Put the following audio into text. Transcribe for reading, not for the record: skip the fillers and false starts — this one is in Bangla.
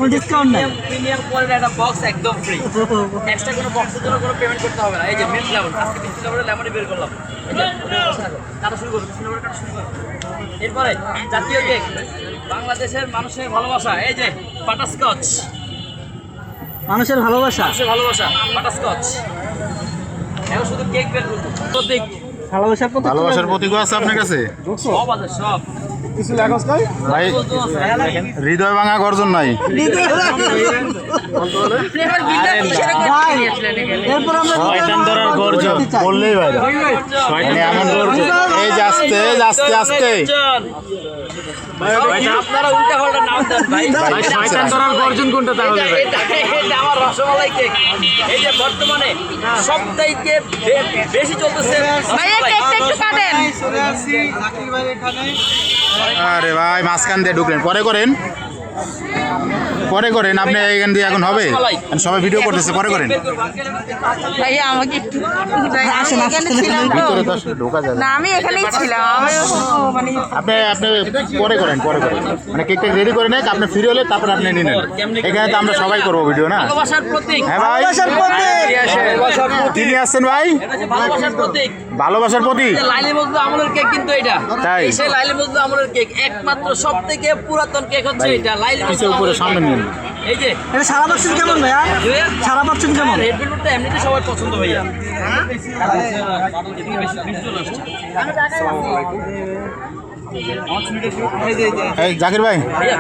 কোনো ডিসকাউন্ট নাই। প্রিমিয়াম কোয়ালিটির একটা বক্স একদম ফ্রি, এক্সট্রা কোনো বক্সের জন্য কোনো পেমেন্ট করতে হবে না। এই যে মিন্ট লেমন, আজকে মিন্ট লেমনের লেমনই বের করলাম। এই যে কাটা শুরু করুন, কাটা শুরু করুন। এরপরে জাতীয় কেক, বাংলাদেশের মানুষের ভালোবাসা, এই যে বাটারস্কচ, মানুষের ভালোবাসা, মানুষের ভালোবাসা বাটারস্কচ। এখন শুধু কেক বের করুন, প্রতীক ভালোবাসার প্রতীক। ভালোবাসার প্রতীকও আছে আপনার কাছে সব আছে, সব কিছু লেখাস নাই ভাই? হৃদয় ভাঙা গর্জন নাই। ভাই, এরপর আমরা শয়তান ধরার গর্জন বললেই ভাই, মানে এমন গর্জন। এই যে আস্তে আস্তে আস্তে আপনারা উল্টা পাল্টা নাম দেন ভাই। শয়তান ধরার গর্জন কোনটা তাহলে ভাই? এটা আমার রসমালাই কেক। এই যে বর্তমানে সবথেকে বেশি চলতেছে ভাইয়া কেকটা একটু কাটেন। আরে ভাই মাঝখান দিয়ে ঢুকলেন, পরে করেন আপনি এইখান দিয়ে এখন হবে, সবাই ভিডিও করতেছে, পরে করেন। ভাইয়া আমাকে একটু এখানে ছিলাম তো। ভিতরে তো আসলে ঢোকা যাবে না, আমি এখানেই ছিলাম। আমি মানে আপনি পরে করেন মানে কেকটা রেডি করে নেন, আপনি ফ্রি হলে তারপর আপনি নিয়ে নেন। এখানে তো আমরা সবাই করবো ভিডিও না? ভালোবাসার প্রতীক, হ্যাঁ ভাই, তিনি আসছেন ভাই, এটা হচ্ছে ভালোবাসার প্রতীক। ভালোবাসার প্রতীক। লাইলি মজনু আমলের কেক কিন্তু এটা, তাই? সেই লাইলি মজনু আমলের কেক একমাত্র সবথেকে পুরাতন কেক হচ্ছে এটা লাইলি কিছু মজনু উপরে আমলের সামনে কেক। নিন। এই যে এটা সারা পাচ্ছেন কেমন ভাইয়া? সারা পাচ্ছেন কেমন? রেড ভেলভেটটা এমনিতে সবার পছন্দ ভাইয়া। এই জাকির ভাই, ভাইয়া